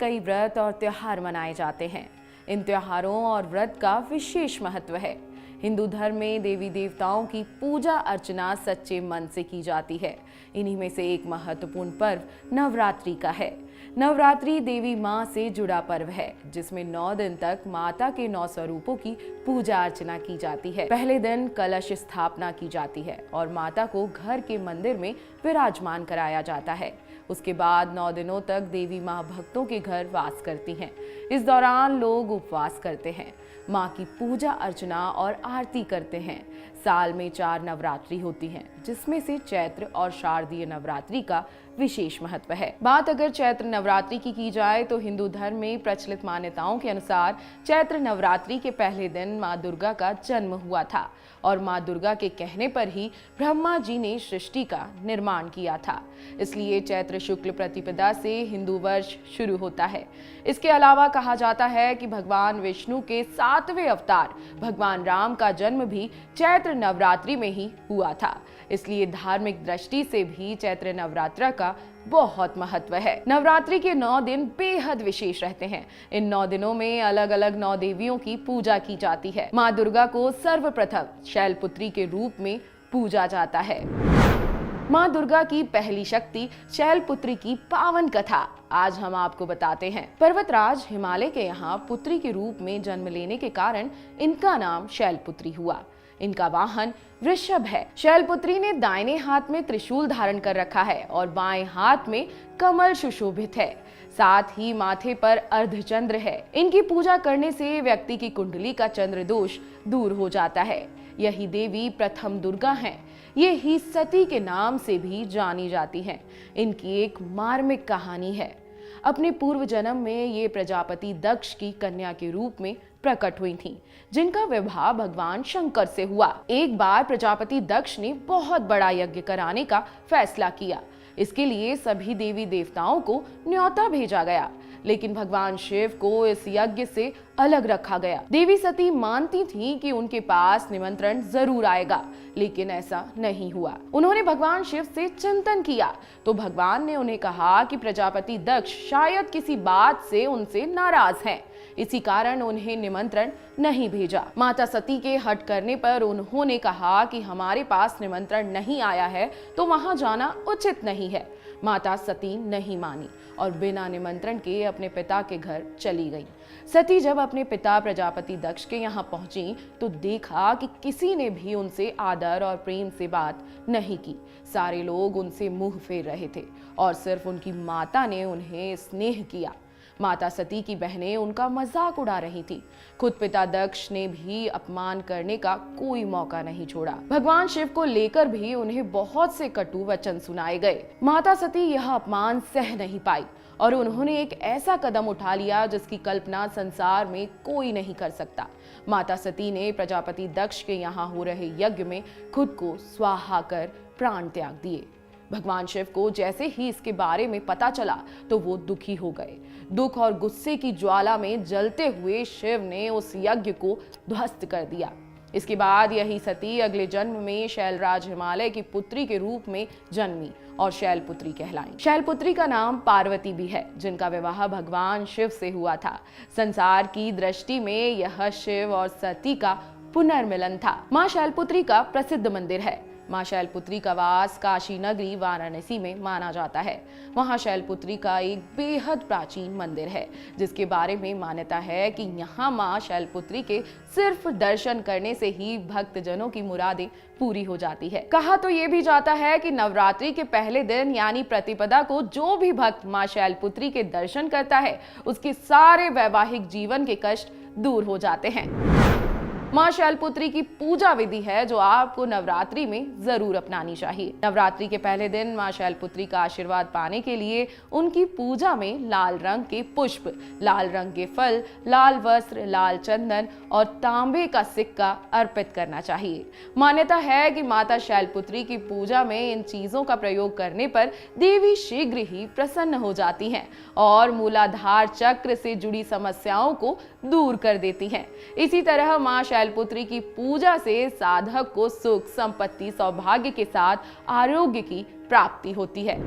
कई व्रत और त्योहार मनाए जाते हैं। इन त्योहारों और व्रत का विशेष महत्व है। हिंदू धर्म में देवी देवताओं की पूजा अर्चना सच्चे मन से की जाती है। इन्हीं में से एक महत्वपूर्ण पर्व नवरात्रि का है। नवरात्रि देवी माँ से जुड़ा पर्व है, जिसमें 9 दिन तक माता के 9 स्वरूपों की पूजा अर्चना की जाती है। पहले दिन कलश स्थापना की जाती है और माता को घर के मंदिर में विराजमान कराया जाता है। उसके बाद 9 दिनों तक देवी माँ भक्तों के घर वास करती हैं। इस दौरान लोग उपवास करते हैं, माँ की पूजा अर्चना और आरती करते हैं। साल में 4 नवरात्रि होती हैं, जिसमें से चैत्र और शारदीय नवरात्रि का विशेष महत्व है। बात अगर चैत्र नवरात्रि की जाए तो हिंदू धर्म में प्रचलित मान्यताओं के अनुसार चैत्र नवरात्रि के पहले दिन माँ दुर्गा का जन्म हुआ था और माँ दुर्गा के कहने पर ही ब्रह्मा जी ने सृष्टि का निर्माण किया था। इसलिए चैत्र शुक्ल प्रतिपदा से हिंदू वर्ष शुरू होता है। इसके अलावा कहा जाता है कि भगवान विष्णु के 7वें अवतार भगवान राम का जन्म भी चैत्र नवरात्रि में ही हुआ था। इसलिए धार्मिक दृष्टि से भी चैत्र नवरात्र का बहुत महत्व है। नवरात्रि के 9 दिन बेहद विशेष रहते हैं। इन 9 दिनों में अलग अलग 9 देवियों की पूजा की जाती है। माँ दुर्गा को सर्वप्रथम शैलपुत्री के रूप में पूजा जाता है। माँ दुर्गा की पहली शक्ति शैलपुत्री की पावन कथा आज हम आपको बताते हैं। पर्वतराज हिमालय के यहाँ पुत्री के रूप में जन्म लेने के कारण इनका नाम शैलपुत्री हुआ। इनका वाहन वृषभ है। शैलपुत्री ने दाहिने हाथ में त्रिशूल धारण कर रखा है और बाएं हाथ में कमल सुशोभित है। साथ ही माथे पर अर्धचंद्र है। इनकी पूजा करने से व्यक्ति की कुंडली का चंद्र दोष दूर हो जाता है। यही देवी प्रथम दुर्गा हैं। ये ही सती के नाम से भी जानी जाती हैं। इनकी एक मार्मिक कहानी है। अपने पूर्व जन्म में ये प्रजापति दक्ष की कन्या के रूप में प्रकट हुई थीं, जिनका विवाह भगवान शंकर से हुआ। एक बार प्रजापति दक्ष ने बहुत बड़ा यज्ञ कराने का फैसला किया। इसके लिए सभी देवी देवताओं को न्योता भेजा गया, लेकिन भगवान शिव को इस यज्ञ से अलग रखा गया। देवी सती मानती थीं कि उनके पास निमंत्रण जरूर आएगा, लेकिन ऐसा नहीं हुआ। उन्होंने भगवान शिव से चिंतन किया तो भगवान ने उन्हें कहा कि प्रजापति दक्ष शायद किसी बात से उनसे नाराज हैं, इसी कारण उन्हें निमंत्रण नहीं भेजा। माता सती के हट करने पर उन्होंने कहा कि हमारे पास निमंत्रण नहीं आया है तो वहां जाना उचित नहीं है। माता सती नहीं मानी और बिना निमंत्रण के अपने पिता के घर चली गई। सती जब अपने पिता प्रजापति दक्ष के यहाँ पहुंची तो देखा कि किसी ने भी उनसे आदर और प्रेम से बात नहीं की। सारे लोग उनसे मुंह फेर रहे थे और सिर्फ उनकी माता ने उन्हें स्नेह किया। माता सती की बहनें उनका मजाक उड़ा रही थी। खुद पिता दक्ष ने भी अपमान करने का कोई मौका नहीं छोड़ा। भगवान शिव को लेकर भी उन्हें बहुत से कटु वचन सुनाए गए। माता सती यह अपमान सह नहीं पाई और उन्होंने एक ऐसा कदम उठा लिया जिसकी कल्पना संसार में कोई नहीं कर सकता। माता सती ने प्रजापति दक्ष के यहाँ हो रहे यज्ञ में खुद को स्वाहा कर प्राण त्याग दिए। भगवान शिव को जैसे ही इसके बारे में पता चला तो वो दुखी हो गए। दुख और गुस्से की ज्वाला में जलते हुए शिव ने उस यज्ञ को ध्वस्त कर दिया। इसके बाद यही सती अगले जन्म में शैलराज हिमालय की पुत्री के रूप में जन्मी और शैलपुत्री कहलाई। शैलपुत्री का नाम पार्वती भी है, जिनका विवाह भगवान शिव से हुआ था। संसार की दृष्टि में यह शिव और सती का पुनर्मिलन था। माँ शैलपुत्री का प्रसिद्ध मंदिर है। माँ शैलपुत्री का वास काशी नगरी वाराणसी में माना जाता है। वहाँ शैलपुत्री का एक बेहद प्राचीन मंदिर है, जिसके बारे में मान्यता है कि यहाँ माँ शैलपुत्री के सिर्फ दर्शन करने से ही भक्तजनों की मुरादें पूरी हो जाती है। कहा तो ये भी जाता है कि नवरात्रि के पहले दिन यानी प्रतिपदा को जो भी भक्त माँ शैलपुत्री के दर्शन करता है, उसके सारे वैवाहिक जीवन के कष्ट दूर हो जाते हैं। माँ शैलपुत्री की पूजा विधि है जो आपको नवरात्रि में जरूर अपनानी चाहिए। नवरात्रि के पहले दिन माँ शैलपुत्री का आशीर्वाद पाने के लिए उनकी पूजा में लाल रंग के पुष्प, लाल रंग के फल, लाल वस्त्र, लाल चंदन और तांबे का सिक्का अर्पित करना चाहिए। मान्यता है कि माता शैलपुत्री की पूजा में इन चीजों का प्रयोग करने पर देवी शीघ्र ही प्रसन्न हो जाती हैं और मूलाधार चक्र से जुड़ी समस्याओं को दूर कर देती हैं। इसी तरह माँ शैलपुत्री की पूजा से साधक को सुख, संपत्ति, सौभाग्य के साथ आरोग्य की प्राप्ति होती है।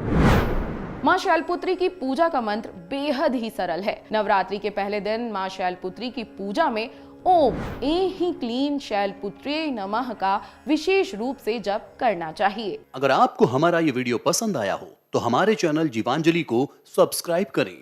मां शैलपुत्री की पूजा का मंत्र बेहद ही सरल है। नवरात्रि के पहले दिन मां शैलपुत्री की पूजा में ओम ऐं क्लीं शैलपुत्र्यै नमः का विशेष रूप से जप करना चाहिए। अगर आपको हमारा ये वीडियो पसंद आया हो तो हमारे चैनल जीवांजलि को सब्सक्राइब करें